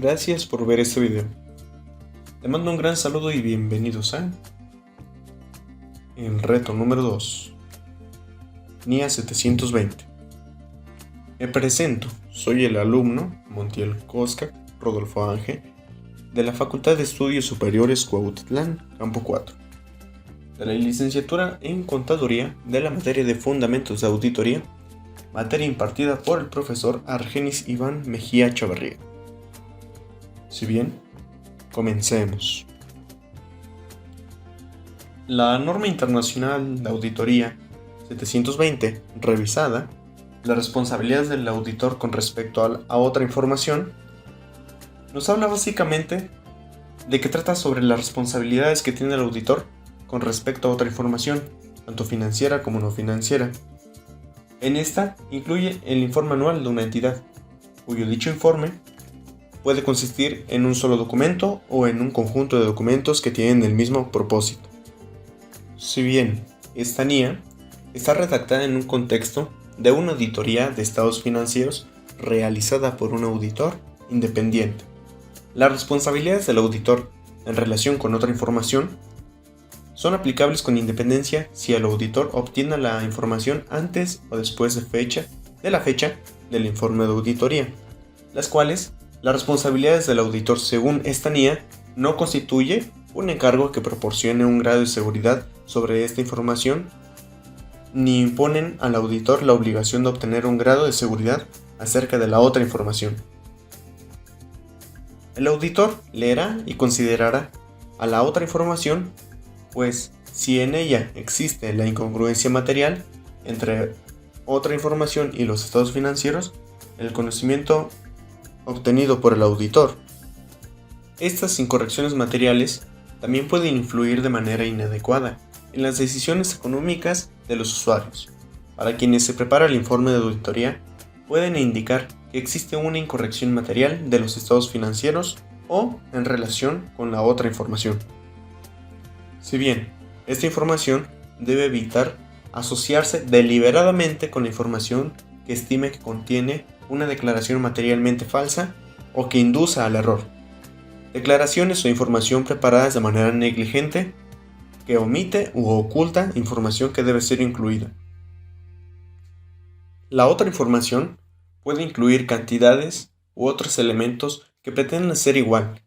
Gracias por ver este video. Te mando un gran saludo y bienvenidos a el reto número 2, NIA 720. Me presento, soy el alumno Montiel Cosca Rodolfo Ángel de la Facultad de Estudios Superiores Cuautitlán, Campo 4, de la licenciatura en Contaduría de la materia de Fundamentos de Auditoría, materia impartida por el profesor Argenis Iván Mejía Chavarría. Si bien, comencemos. La norma internacional de auditoría 720, revisada, las responsabilidades del auditor con respecto a otra información, nos habla básicamente de que trata sobre las responsabilidades que tiene el auditor con respecto a otra información, tanto financiera como no financiera. En esta incluye el informe anual de una entidad, cuyo dicho informe puede consistir en un solo documento o en un conjunto de documentos que tienen el mismo propósito. Si bien esta NIA está redactada en un contexto de una auditoría de estados financieros realizada por un auditor independiente, las responsabilidades del auditor en relación con otra información son aplicables con independencia si el auditor obtiene la información antes o después de la fecha del informe de auditoría, las cuales las responsabilidades del auditor según esta NIA no constituye un encargo que proporcione un grado de seguridad sobre esta información, ni imponen al auditor la obligación de obtener un grado de seguridad acerca de la otra información. El auditor leerá y considerará a la otra información, pues si en ella existe la incongruencia material entre otra información y los estados financieros, el conocimiento obtenido por el auditor. Estas incorrecciones materiales también pueden influir de manera inadecuada en las decisiones económicas de los usuarios. Para quienes se prepara el informe de auditoría, pueden indicar que existe una incorrección material de los estados financieros o en relación con la otra información. Si bien esta información debe evitar asociarse deliberadamente con la información que estime que contiene una declaración materialmente falsa o que induza al error. Declaraciones o información preparadas de manera negligente que omite u oculta información que debe ser incluida. La otra información puede incluir cantidades u otros elementos que pretenden ser igual.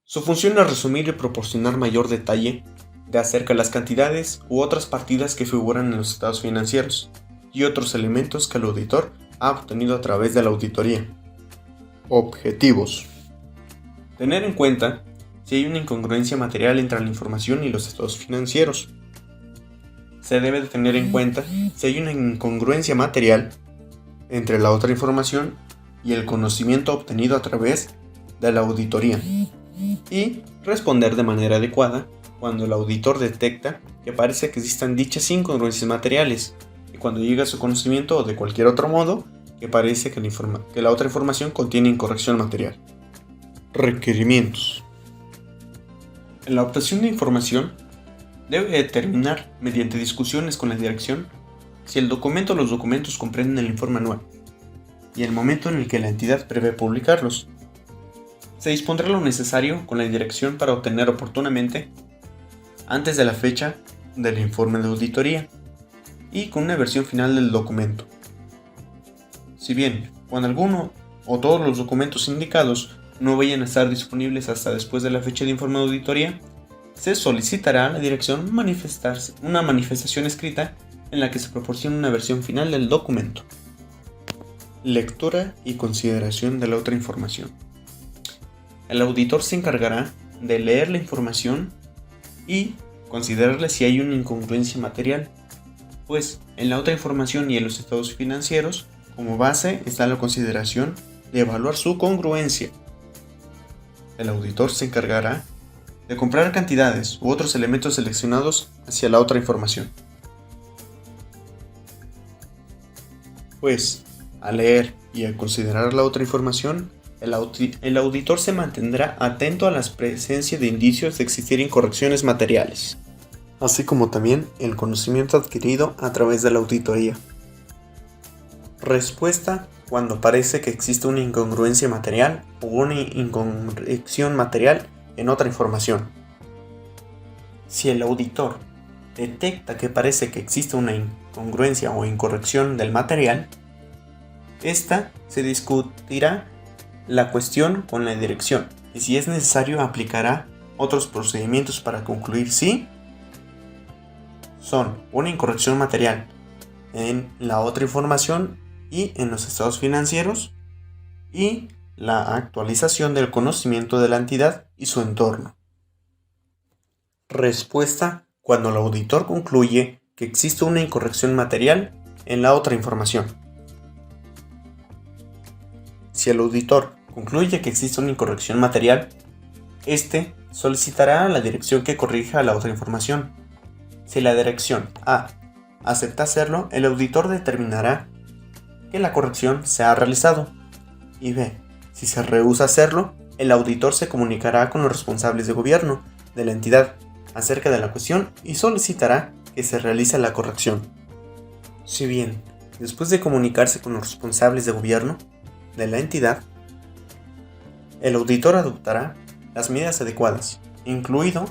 Su función es resumir y proporcionar mayor detalle acerca de las cantidades u otras partidas que figuran en los estados financieros y otros elementos que el auditor ha obtenido a través de la auditoría. Objetivos. Tener en cuenta si hay una incongruencia material entre la información y los estados financieros. Se debe de tener en cuenta si hay una incongruencia material entre la otra información y el conocimiento obtenido a través de la auditoría y responder de manera adecuada cuando el auditor detecta que parece que existan dichas incongruencias materiales y cuando llega a su conocimiento o de cualquier otro modo que parece que la otra información contiene incorrección material. Requerimientos. En la obtención de información debe determinar mediante discusiones con la dirección si el documento o los documentos comprenden el informe anual y el momento en el que la entidad prevé publicarlos. Se dispondrá lo necesario con la dirección para obtener oportunamente antes de la fecha del informe de auditoría y con una versión final del documento. Si bien, cuando alguno o todos los documentos indicados no vayan a estar disponibles hasta después de la fecha de informe de auditoría, se solicitará a la dirección una manifestación escrita en la que se proporcione una versión final del documento. Lectura y consideración de la otra información. El auditor se encargará de leer la información y considerarla si hay una incongruencia material, pues en la otra información y en los estados financieros como base está la consideración de evaluar su congruencia. El auditor se encargará de comparar cantidades u otros elementos seleccionados hacia la otra información. Pues, al leer y al considerar la otra información, el auditor se mantendrá atento a la presencia de indicios de existir incorrecciones materiales, así como también el conocimiento adquirido a través de la auditoría. Respuesta cuando parece que existe una incongruencia material o una incorrección material en otra información. Si el auditor detecta que parece que existe una incongruencia o incorrección del material, esta se discutirá la cuestión con la dirección y si es necesario aplicará otros procedimientos para concluir si son una incorrección material en la otra información y en los estados financieros y la actualización del conocimiento de la entidad y su entorno. Respuesta cuando el auditor concluye que existe una incorrección material en la otra información. Si el auditor concluye que existe una incorrección material, este solicitará a la dirección que corrija la otra información. Si la dirección A acepta hacerlo, el auditor determinará que la corrección se ha realizado. Y B, si se rehúsa hacerlo, el auditor se comunicará con los responsables de gobierno de la entidad acerca de la cuestión y solicitará que se realice la corrección. Si bien, después de comunicarse con los responsables de gobierno de la entidad, el auditor adoptará las medidas adecuadas, incluido,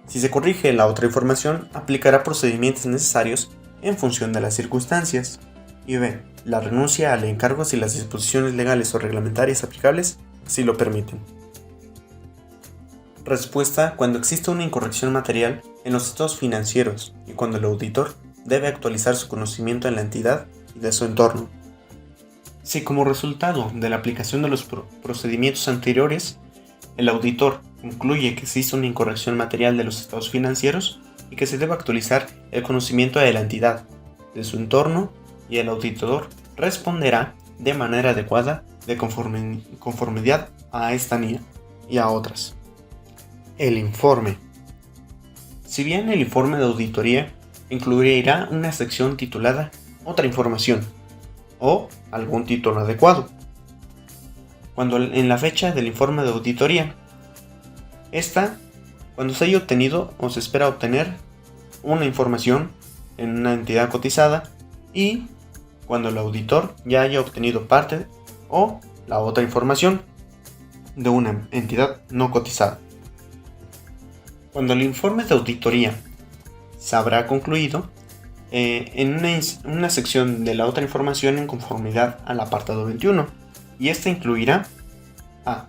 si se corrige la otra información, aplicará procedimientos necesarios en función de las circunstancias. Y B, la renuncia al encargo si las disposiciones legales o reglamentarias aplicables así lo permiten. Respuesta cuando existe una incorrección material en los estados financieros y cuando el auditor debe actualizar su conocimiento en la entidad y de su entorno. Si como resultado de la aplicación de los procedimientos anteriores, el auditor concluye que existe una incorrección material de los estados financieros y que se debe actualizar el conocimiento de la entidad, de su entorno, y el auditor responderá de manera adecuada de conformidad a esta NIA y a otras. El informe. Si bien el informe de auditoría incluirá una sección titulada Otra información o algún título adecuado, cuando en la fecha del informe de auditoría, cuando se haya obtenido o se espera obtener una información en una entidad cotizada y cuando el auditor ya haya obtenido parte o la otra información de una entidad no cotizada. Cuando el informe de auditoría se habrá concluido, en una sección de la otra información en conformidad al apartado 21, y esta incluirá A,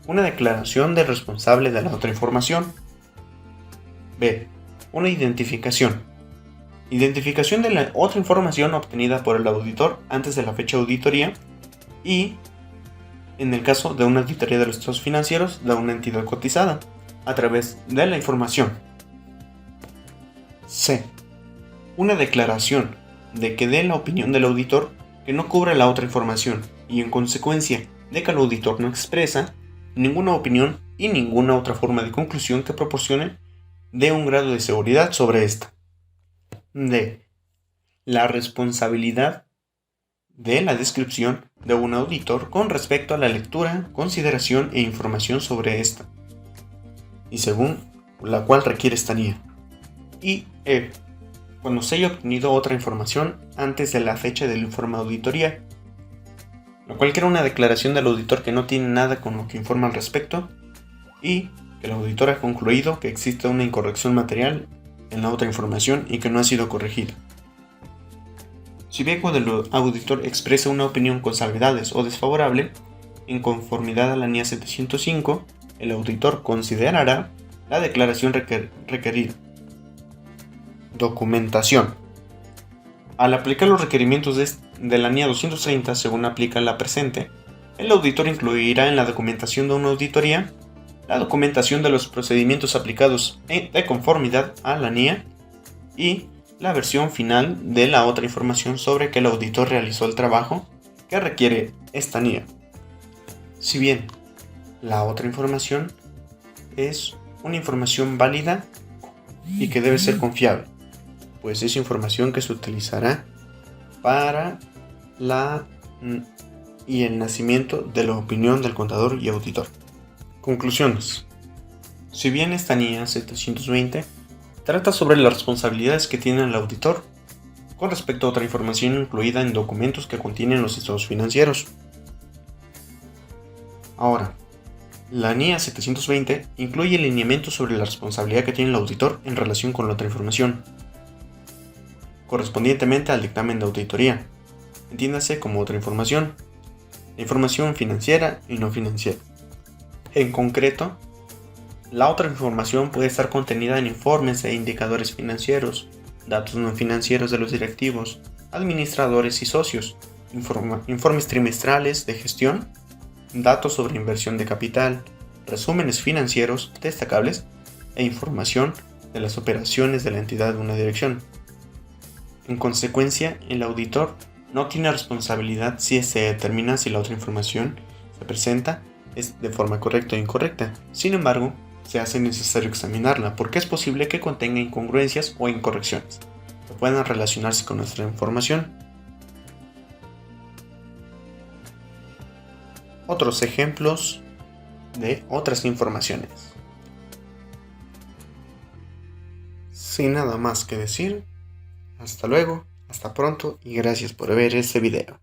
una declaración del responsable de la otra información, B, una identificación de la otra información obtenida por el auditor antes de la fecha de auditoría y, en el caso de una auditoría de los estados financieros de una entidad cotizada, a través de la información. C, una declaración de que dé la opinión del auditor que no cubre la otra información y en consecuencia de que el auditor no expresa ninguna opinión y ninguna otra forma de conclusión que proporcione de un grado de seguridad sobre esta. D, la responsabilidad de la descripción de un auditor con respecto a la lectura, consideración e información sobre esta, y según la cual requiere esta NIA. Y E, cuando se haya obtenido otra información antes de la fecha del informe de auditoría, lo cual era una declaración del auditor que no tiene nada con lo que informa al respecto y que el auditor ha concluido que existe una incorrección material en la otra información y que no ha sido corregida. Si bien cuando el auditor expresa una opinión con salvedades o desfavorable, en conformidad a la NIA 705, el auditor considerará la declaración requerida. Documentación. Al aplicar los requerimientos de la NIA 230 según aplica la presente, el auditor incluirá en la documentación de una auditoría la documentación de los procedimientos aplicados de conformidad a la NIA y la versión final de la otra información sobre que el auditor realizó el trabajo que requiere esta NIA. Si bien la otra información es una información válida y que debe ser confiable, pues es información que se utilizará para el nacimiento de la opinión del contador y auditor. Conclusiones. Si bien esta NIA 720 trata sobre las responsabilidades que tiene el auditor con respecto a otra información incluida en documentos que contienen los estados financieros. Ahora, la NIA 720 incluye lineamientos sobre la responsabilidad que tiene el auditor en relación con la otra información, correspondientemente al dictamen de auditoría, entiéndase como otra información, la información financiera y no financiera. En concreto, la otra información puede estar contenida en informes e indicadores financieros, datos no financieros de los directivos, administradores y socios, informes trimestrales de gestión, datos sobre inversión de capital, resúmenes financieros destacables e información de las operaciones de la entidad de una dirección. En consecuencia, el auditor no tiene responsabilidad si se determina si la otra información se presenta es de forma correcta o incorrecta. Sin embargo, se hace necesario examinarla porque es posible que contenga incongruencias o incorrecciones que puedan relacionarse con nuestra información. Otros ejemplos de otras informaciones. Sin nada más que decir, hasta luego, hasta pronto y gracias por ver este video.